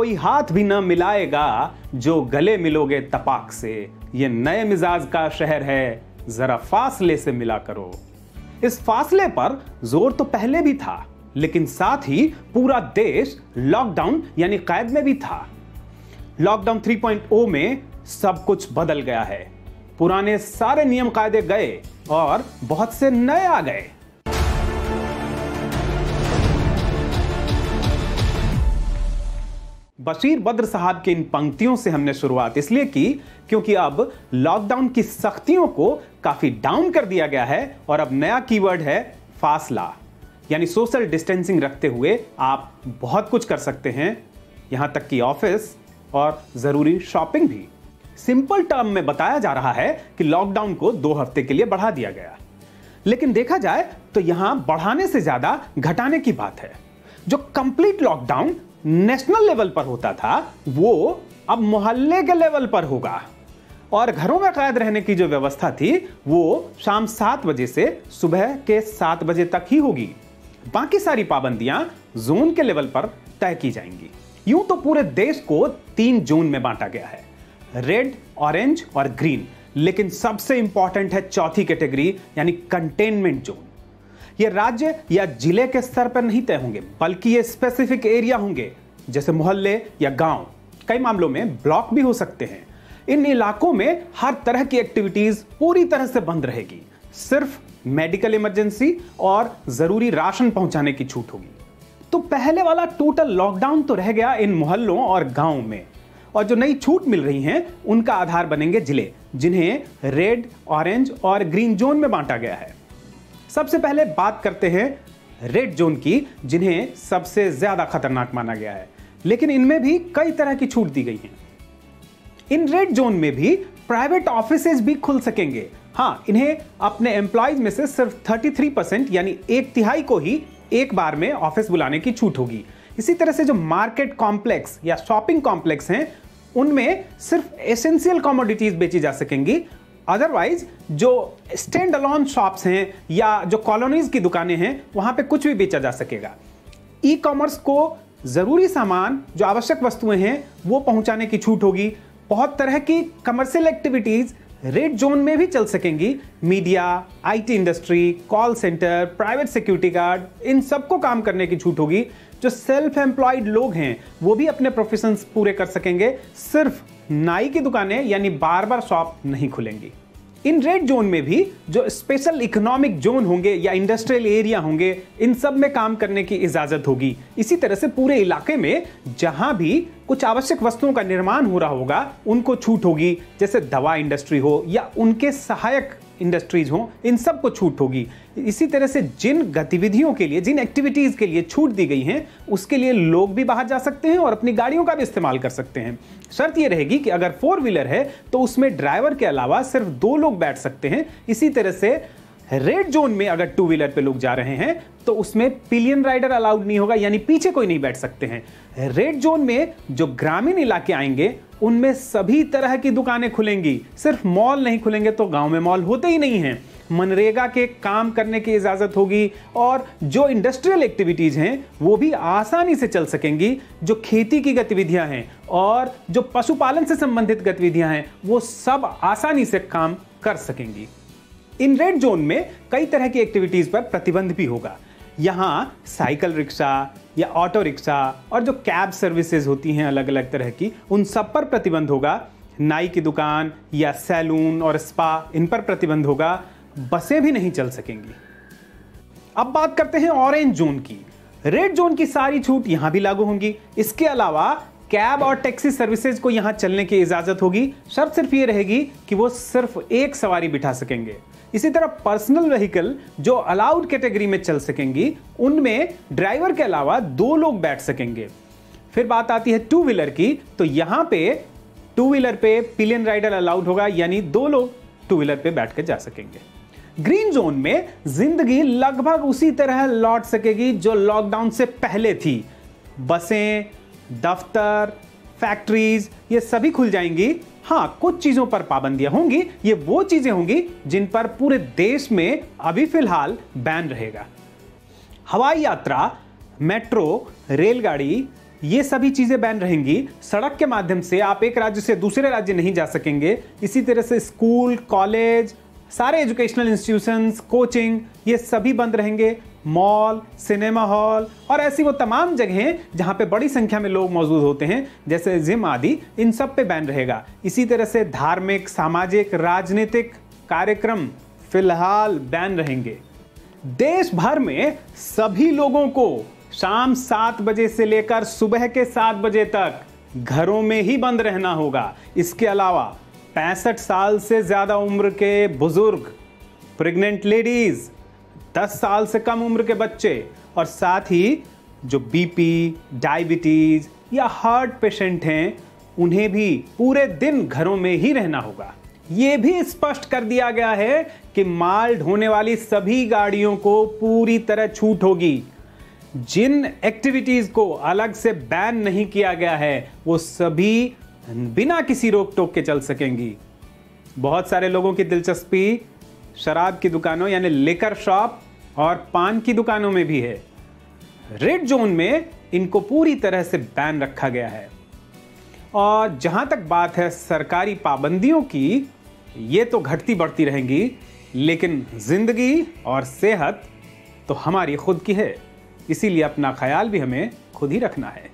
कोई हाथ भी न मिलाएगा, जो गले मिलोगे तपाक से। ये नए मिजाज का शहर है, जरा फासले से मिला करो। इस फासले पर जोर तो पहले भी था, लेकिन साथ ही पूरा देश लॉकडाउन यानी कैद में भी था। लॉकडाउन 3.0 में सब कुछ बदल गया है। पुराने सारे नियम कायदे गए और बहुत से नए आ गए। बशीर बद्र साहब के इन पंक्तियों से हमने शुरुआत इसलिए की क्योंकि अब लॉकडाउन की सख्तियों को काफी डाउन कर दिया गया है और अब नया कीवर्ड है फासला, यानी सोशल डिस्टेंसिंग रखते हुए आप बहुत कुछ कर सकते हैं, यहां तक कि ऑफिस और जरूरी शॉपिंग भी। सिंपल टर्म में बताया जा रहा है कि लॉकडाउन को 2 हफ्ते के लिए बढ़ा दिया गया, लेकिन देखा जाए तो यहां बढ़ाने से ज्यादा घटाने की बात है। जो कंप्लीट लॉकडाउन नेशनल लेवल पर होता था वो अब मोहल्ले के लेवल पर होगा, और घरों में कैद रहने की जो व्यवस्था थी वो शाम 7 बजे से सुबह के 7 बजे तक ही होगी। बाकी सारी पाबंदियां जोन के लेवल पर तय की जाएंगी। यूं तो पूरे देश को 3 जोन में बांटा गया है, रेड, ऑरेंज और ग्रीन, लेकिन सबसे इंपॉर्टेंट है चौथी कैटेगरी यानी कंटेनमेंट जोन। ये राज्य या जिले के स्तर पर नहीं तय होंगे, बल्कि ये स्पेसिफिक एरिया होंगे, जैसे मोहल्ले या गांव, कई मामलों में ब्लॉक भी हो सकते हैं। इन इलाकों में हर तरह की एक्टिविटीज पूरी तरह से बंद रहेगी, सिर्फ मेडिकल इमरजेंसी और जरूरी राशन पहुंचाने की छूट होगी। तो पहले वाला टोटल लॉकडाउन तो रह गया इन मोहल्लों और गांव में, और जो नई छूट मिल रही हैं उनका आधार बनेंगे जिले, जिन्हें रेड, ऑरेंज और ग्रीन जोन में बांटा गया है। सबसे पहले बात करते हैं रेड जोन की, जिन्हें सबसे ज्यादा खतरनाक माना गया है, लेकिन इनमें भी कई तरह की छूट दी गई हैं। इन रेड जोन में भी प्राइवेट ऑफिसेज भी खुल सकेंगे। हाँ, इन्हें अपने एम्प्लॉयज में से सिर्फ 33% यानी 1/3 को ही एक बार में ऑफिस बुलाने की छूट होगी। इसी तरह से जो मार्केट कॉम्प्लेक्स या शॉपिंग कॉम्प्लेक्स हैं उनमें सिर्फ एसेंशियल कमोडिटीज बेची जा सकेंगी। अदरवाइज जो स्टैंड अलोन शॉप्स हैं या जो कॉलोनीज की दुकानें हैं वहां पे कुछ भी बेचा जा सकेगा। ई कॉमर्स को जरूरी सामान, जो आवश्यक वस्तुएं हैं वो पहुंचाने की छूट होगी। बहुत तरह की कमर्शियल एक्टिविटीज रेड जोन में भी चल सकेंगी। Media, IT industry, call centre, private security guard, इन सबको काम करने की छूट होगी। जो सेल्फ एम्प्लॉयड लोग हैं वो भी अपने प्रोफेशंस पूरे कर सकेंगे। सिर्फ नाई की दुकानें यानी बार्बर शॉप नहीं खुलेंगी। इन रेड जोन में भी जो स्पेशल इकोनॉमिक जोन होंगे या इंडस्ट्रियल एरिया होंगे, इन सब में काम करने की इजाजत होगी। इसी तरह से पूरे इलाके में जहां भी कुछ आवश्यक वस्तुओं का निर्माण हो रहा होगा उनको छूट होगी, जैसे दवा इंडस्ट्री हो या उनके सहायक इंडस्ट्रीज हो, इन सब को छूट होगी। इसी तरह से जिन गतिविधियों के लिए, जिन एक्टिविटीज के लिए छूट दी गई हैं उसके लिए लोग भी बाहर जा सकते हैं और अपनी गाड़ियों का भी इस्तेमाल कर सकते हैं। शर्त यह रहेगी कि अगर 4 व्हीलर है तो उसमें ड्राइवर के अलावा सिर्फ 2 लोग बैठ सकते हैं। इसी तरह से रेड जोन में अगर 2 व्हीलर पे लोग जा रहे हैं तो उसमें पिलियन राइडर अलाउड नहीं होगा, यानी पीछे कोई नहीं बैठ सकते हैं। रेड जोन में जो ग्रामीण इलाके आएंगे उनमें सभी तरह की दुकानें खुलेंगी, सिर्फ मॉल नहीं खुलेंगे, तो गांव में मॉल होते ही नहीं हैं। मनरेगा के काम करने की इजाजत होगी और जो इंडस्ट्रियल एक्टिविटीज हैं वो भी आसानी से चल सकेंगी। जो खेती की गतिविधियां हैं और जो पशुपालन से संबंधित गतिविधियां हैं वो सब आसानी से काम कर सकेंगी। इन रेड जोन में कई तरह की एक्टिविटीज पर प्रतिबंध भी होगा। यहां साइकिल रिक्शा या ऑटो रिक्शा और जो कैब सर्विसेज होती हैं अलग अलग तरह की, उन सब पर प्रतिबंध होगा। नाई की दुकान या सैलून और स्पा, इन पर प्रतिबंध होगा। बसें भी नहीं चल सकेंगी। अब बात करते हैं ऑरेंज जोन की। रेड जोन की सारी छूट यहां भी लागू होंगी। इसके अलावा कैब और टैक्सी सर्विसेज को यहां चलने की इजाजत होगी। शर्त सिर्फ ये रहेगी कि वो सिर्फ एक सवारी बिठा सकेंगे। इसी तरह पर्सनल व्हीकल जो अलाउड कैटेगरी में चल सकेंगी उनमें ड्राइवर के अलावा 2 लोग बैठ सकेंगे। फिर बात आती है 2 व्हीलर की, तो यहां पे 2 व्हीलर पे पिलियन राइडर अलाउड होगा, यानी 2 लोग 2 व्हीलर पे बैठ के जा सकेंगे। ग्रीन जोन में जिंदगी लगभग उसी तरह लौट सकेगी जो लॉकडाउन से पहले थी। बसें, दफ्तर, फैक्ट्रीज, ये सभी खुल जाएंगी। हाँ, कुछ चीजों पर पाबंदियां होंगी। ये वो चीजें होंगी जिन पर पूरे देश में अभी फिलहाल बैन रहेगा। हवाई यात्रा, मेट्रो, रेलगाड़ी, ये सभी चीजें बैन रहेंगी। सड़क के माध्यम से आप एक राज्य से दूसरे राज्य नहीं जा सकेंगे। इसी तरह से स्कूल, कॉलेज, सारे एजुकेशनल इंस्टीट्यूशंस, कोचिंग, ये सभी बंद रहेंगे। मॉल, सिनेमा हॉल और ऐसी वो तमाम जगहें जहां पे बड़ी संख्या में लोग मौजूद होते हैं, जैसे जिम आदि, इन सब पे बैन रहेगा। इसी तरह से धार्मिक, सामाजिक, राजनीतिक कार्यक्रम फिलहाल बैन रहेंगे। देश भर में सभी लोगों को शाम 7 बजे से लेकर सुबह के 7 बजे तक घरों में ही बंद रहना होगा। इसके अलावा 65 साल से ज्यादा उम्र के बुजुर्ग, प्रेग्नेंट लेडीज, 10 साल से कम उम्र के बच्चे और साथ ही जो बीपी, डायबिटीज या हार्ट पेशेंट हैं, उन्हें भी पूरे दिन घरों में ही रहना होगा। यह भी स्पष्ट कर दिया गया है कि माल ढोने वाली सभी गाड़ियों को पूरी तरह छूट होगी। जिन एक्टिविटीज को अलग से बैन नहीं किया गया है, वो सभी बिना किसी रोक टोक के चल सकेंगी। बहुत सारे लोगों की दिलचस्पी शराब की दुकानों यानी लिकर शॉप और पान की दुकानों में भी है। रेड जोन में इनको पूरी तरह से बैन रखा गया है। और जहां तक बात है सरकारी पाबंदियों की, ये तो घटती बढ़ती रहेंगी, लेकिन जिंदगी और सेहत तो हमारी खुद की है। इसीलिए अपना ख्याल भी हमें खुद ही रखना है।